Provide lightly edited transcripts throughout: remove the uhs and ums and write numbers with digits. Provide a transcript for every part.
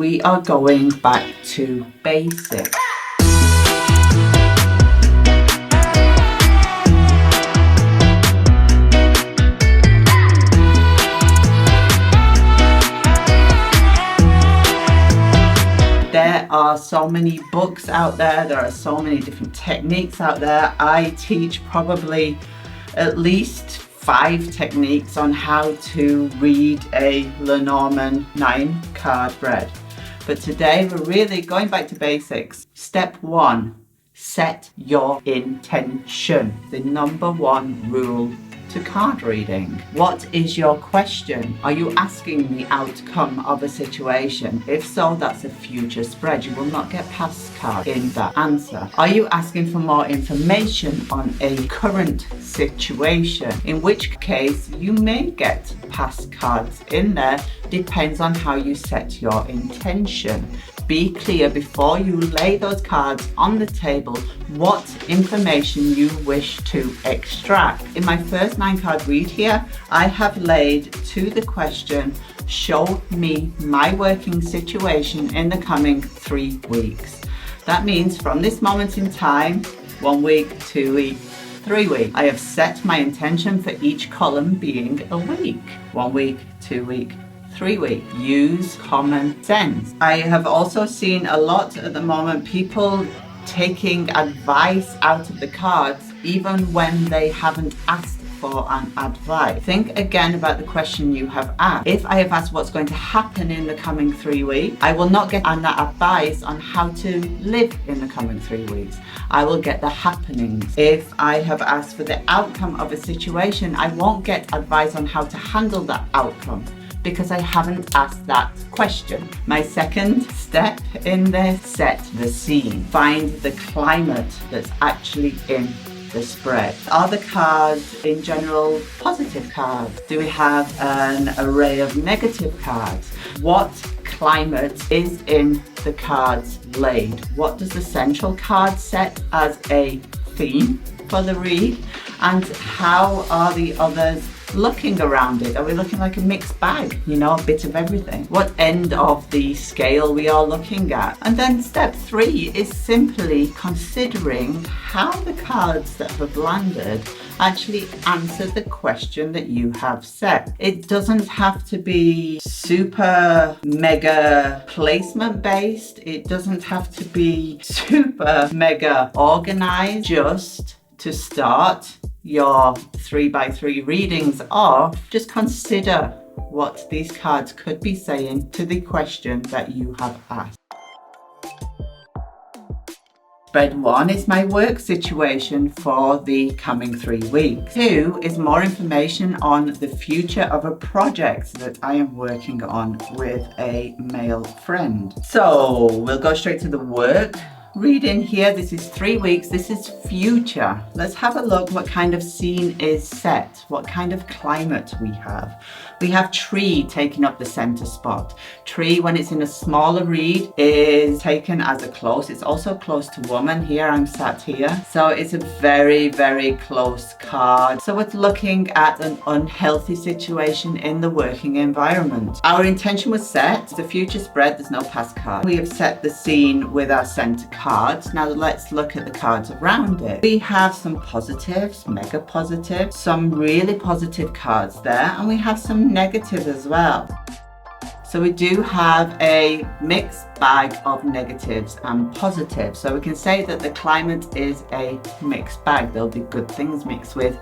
we are going back to basics. There are so many books out there are so many different techniques out there. I teach probably at least 5 techniques on how to read a Lenormand 9-card spread. But today we're really going back to basics. Step 1, set your intention. The number 1 rule to card reading. What is your question? Are you asking the outcome of a situation? If so, that's a future spread. You will not get past card in that answer. Are you asking for more information on a current situation? In which case, you may get past cards in there. Depends on how you set your intention. Be clear before you lay those cards on the table what information you wish to extract. In my first 9-card read here, I have laid to the question, show me my working situation in the coming 3 weeks. That means from this moment in time, 1 week, 2 weeks, 3 weeks. I have set my intention for each column being a week. 1 week, 2 weeks, 3 weeks. Use common sense. I have also seen a lot at the moment people taking advice out of the cards even when they haven't asked for an advice. Think again about the question you have asked. If I have asked what's going to happen in the coming 3 weeks, I will not get an advice on how to live in the coming 3 weeks. I will get the happenings. If I have asked for the outcome of a situation, I won't get advice on how to handle that outcome, because I haven't asked that question. My second step in this, set the scene. Find the climate that's actually in the spread. Are the cards in general positive cards? Do we have an array of negative cards? What climate is in the cards laid? What does the central card set as a theme for the read? And how are the others looking around it? Are we looking like a mixed bag, a bit of everything? What end of the scale we are looking at? And then step 3 is simply considering how the cards that have landed actually answer the question that you have set. It doesn't have to be super mega placement based. It doesn't have to be super mega organized. Just to start your 3x3 readings off, just consider what these cards could be saying to the question that you have asked. Spread 1 is my work situation for the coming 3 weeks. 2 is more information on the future of a project that I am working on with a male friend. So we'll go straight to the work reading here. This is 3 weeks. This is future. Let's have a look what kind of scene is set, what kind of climate we have. We have tree taking up the center spot. Tree, when it's in a smaller read, is taken as a close. It's also close to woman. Here I'm sat here. So it's a very, very close card. So we're looking at an unhealthy situation in the working environment. Our intention was set. It's a future spread. There's no past card. We have set the scene with our center cards. Now let's look at the cards around it. We have some positives, mega positive, some really positive cards there, and we have some negatives as well. So we do have a mixed bag of negatives and positives. So we can say that the climate is a mixed bag. There'll be good things mixed with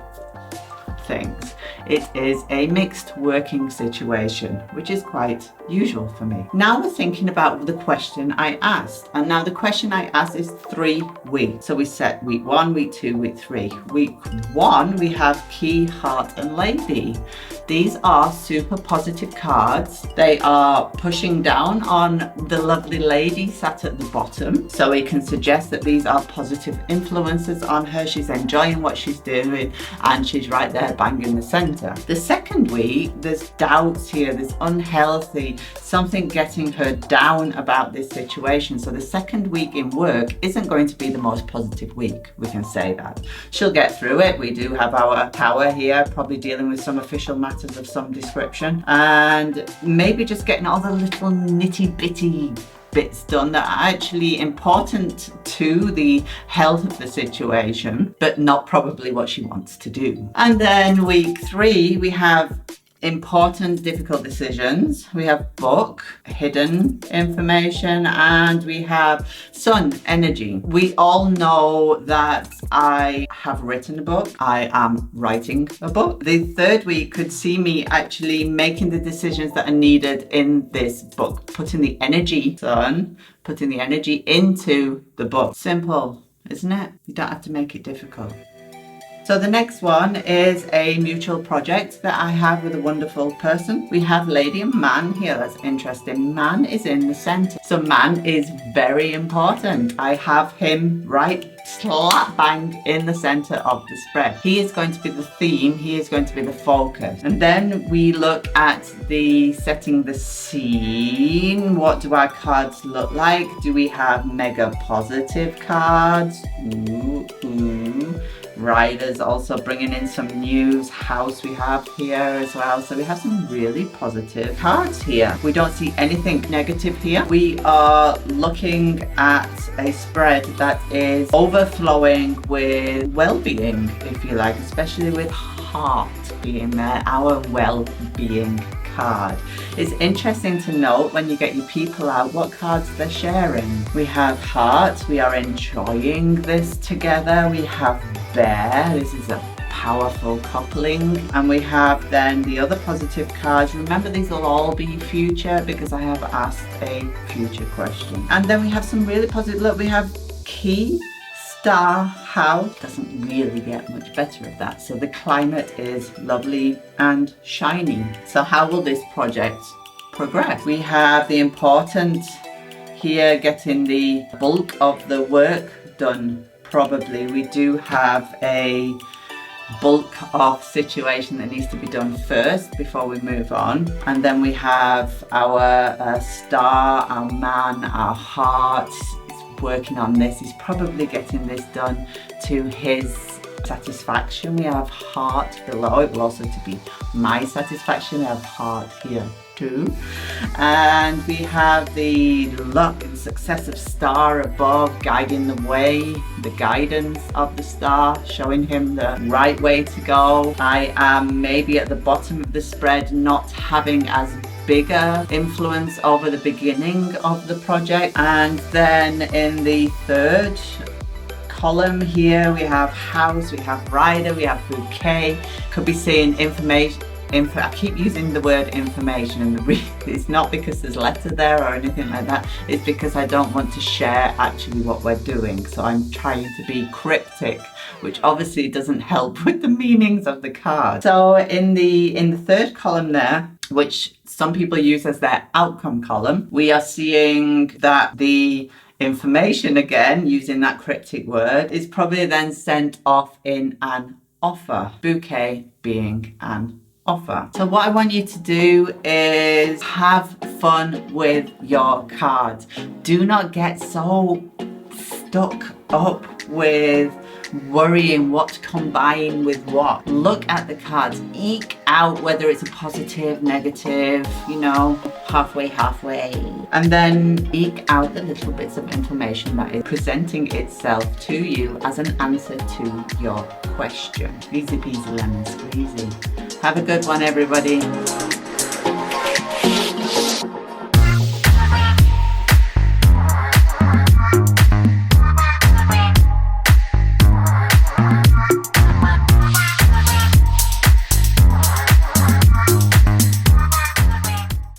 things. It is a mixed working situation, which is quite usual for me. Now we're thinking about the question I asked. And now the question I asked is 3 weeks. So we set week 1, week 2, week 3. Week 1, we have key, heart, and lady. These are super positive cards. They are pushing down on the lovely lady sat at the bottom. So we can suggest that these are positive influences on her. She's enjoying what she's doing and she's right there bang in the center. The second week, there's doubts here, there's unhealthy, something getting her down about this situation. So the second week in work isn't going to be the most positive week, we can say that. She'll get through it. We do have our tower here, probably dealing with some official matters of some description, and maybe just getting all the little nitty bitty bits done that are actually important to the health of the situation, but not probably what she wants to do. And then week 3, we have important, difficult decisions. We have book, hidden information, and we have sun, energy. We all know that I have written a book. I am writing a book. The third week could see me actually making the decisions that are needed in this book, putting the energy, sun, putting the energy into the book. Simple, isn't it? You don't have to make it difficult. So the next one is a mutual project that I have with a wonderful person. We have lady and man here. That's interesting. Man is in the center. So man is very important. I have him right slap bang in the center of the spread. He is going to be the theme. He is going to be the focus. And then we look at the setting the scene. What do our cards look like? Do we have mega positive cards? Riders also bringing in some news. House we have here as well. So we have some really positive cards here. We don't see anything negative here. We are looking at a spread that is overflowing with well-being, if you like, especially with heart being there, our well-being card. It's interesting to note when you get your people out what cards they're sharing. We have heart, we are enjoying this together. We have bear, this is a powerful coupling, and we have then the other positive cards. Remember, these will all be future because I have asked a future question. And then we have some really positive, look, we have key, star, house. Doesn't really get much better of that. So the climate is lovely and shiny. So how will this project progress? We have the important here, getting the bulk of the work done. Probably we do have a bulk of situation that needs to be done first before we move on, and then we have our star, our man, our heart is working on this. He's probably getting this done to his satisfaction. We have heart below. It will also to be my satisfaction. We have heart here too, and we have the luck and success of star above, guiding the way, the guidance of the star, showing him the right way to go. I am maybe at the bottom of the spread, not having as bigger influence over the beginning of the project. And then in the third column here, we have house, we have rider, we have bouquet. Could be seeing information. I keep using the word information, and it's not because there's letter there or anything like that. It's because I don't want to share actually what we're doing. So I'm trying to be cryptic, which obviously doesn't help with the meanings of the card. So in the third column there, which some people use as their outcome column, we are seeing that the information, again using that cryptic word, is probably then sent off in an offer. Bouquet being an offer. So what I want you to do is have fun with your cards. Do not get so stuck up with worrying what to combine with what. Look at the cards, eke out whether it's a positive, negative, you know, halfway, and then eke out the little bits of information that is presenting itself to you as an answer to your question. Easy peasy lemon squeezy. Have a good one, everybody.